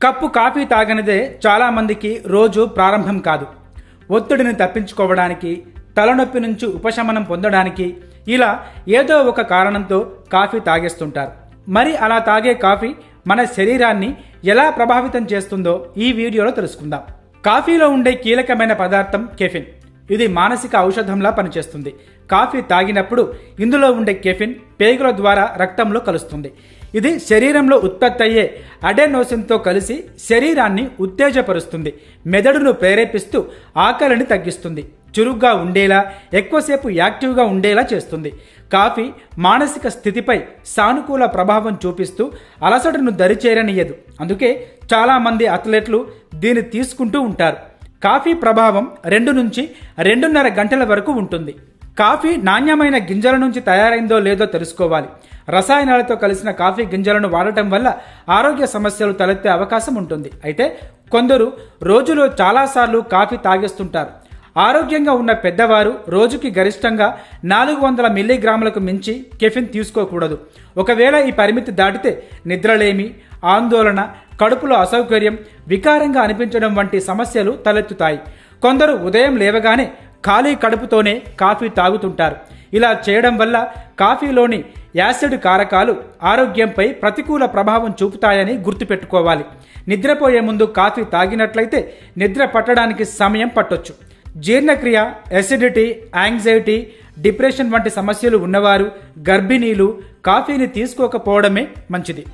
Cup coffee తాగనిదే చాలామందికి రోజు ప్రారంభం కాదు. ఒత్తిడిని తప్పించుకోవడానికి, తలనొప్పి నుంచి ఉపశమనం పొందడానికి ఇలా ఏదో ఒక కారణంతో కాఫీ తాగేస్తుంటారు. మరి అలా తాగే కాఫీ మన శరీరాన్ని ఎలా ప్రభావితం చేస్తుందో ఈ వీడియోలో తెలుసుకుందాం. కాఫీలో ఉండే కీలకమైన పదార్థం కెఫిన్. ఇది మానసిక ఔషధంలా పనిచేస్తుంది. కాఫీ తాగినప్పుడు ఇందులో ఉండే కెఫిన్ పేగుల ద్వారా రక్తంలో కలుస్తుంది. ఇది శరీరంలో ఉత్పత్తి అయ్యే అడెనోసిన్తో కలిసి శరీరాన్ని ఉత్తేజపరుస్తుంది. మెదడును ప్రేరేపిస్తూ ఆకలిని తగ్గిస్తుంది. చురుగ్గా ఉండేలా, ఎక్కువసేపు యాక్టివ్గా ఉండేలా చేస్తుంది. కాఫీ మానసిక స్థితిపై సానుకూల ప్రభావం చూపిస్తూ అలసటను దరిచేరనియదు. అందుకే చాలామంది అథ్లెట్లు దీన్ని తీసుకుంటూ ఉంటారు. కాఫీ ప్రభావం 2 నుంచి 2.5 గంటల వరకు ఉంటుంది. కాఫీ నాణ్యమైన గింజల నుంచి తయారైందో లేదో తెలుసుకోవాలి. రసాయనాలతో కలిసిన కాఫీ గింజలను వాడటం వల్ల ఆరోగ్య సమస్యలు తలెత్తే అవకాశం ఉంటుంది. అయితే కొందరు రోజులో చాలాసార్లు కాఫీ తాగేస్తుంటారు. ఆరోగ్యంగా ఉన్న పెద్దవారు రోజుకి గరిష్టంగా 400 మిల్లీగ్రాములకు మించి కెఫిన్ తీసుకోకూడదు. ఒకవేళ ఈ పరిమితి దాటితే నిద్రలేమి, ఆందోళన, కడుపులో అసౌకర్యం, వికారంగా అనిపించడం వంటి సమస్యలు తలెత్తుతాయి. కొందరు ఉదయం లేవగానే ఖాళీ కడుపుతోనే కాఫీ తాగుతుంటారు. ఇలా చేయడం వల్ల కాఫీలోని యాసిడ్ కారకాలు ఆరోగ్యంపై ప్రతికూల ప్రభావం చూపుతాయని గుర్తుపెట్టుకోవాలి. నిద్రపోయే ముందు కాఫీ తాగినట్లయితే నిద్ర పట్టడానికి సమయం పట్టొచ్చు. జీర్ణక్రియ, ఎసిడిటీ, యాంగ్జైటీ, డిప్రెషన్ వంటి సమస్యలు ఉన్నవారు, గర్భిణీలు కాఫీని తీసుకోకపోవడమే మంచిది.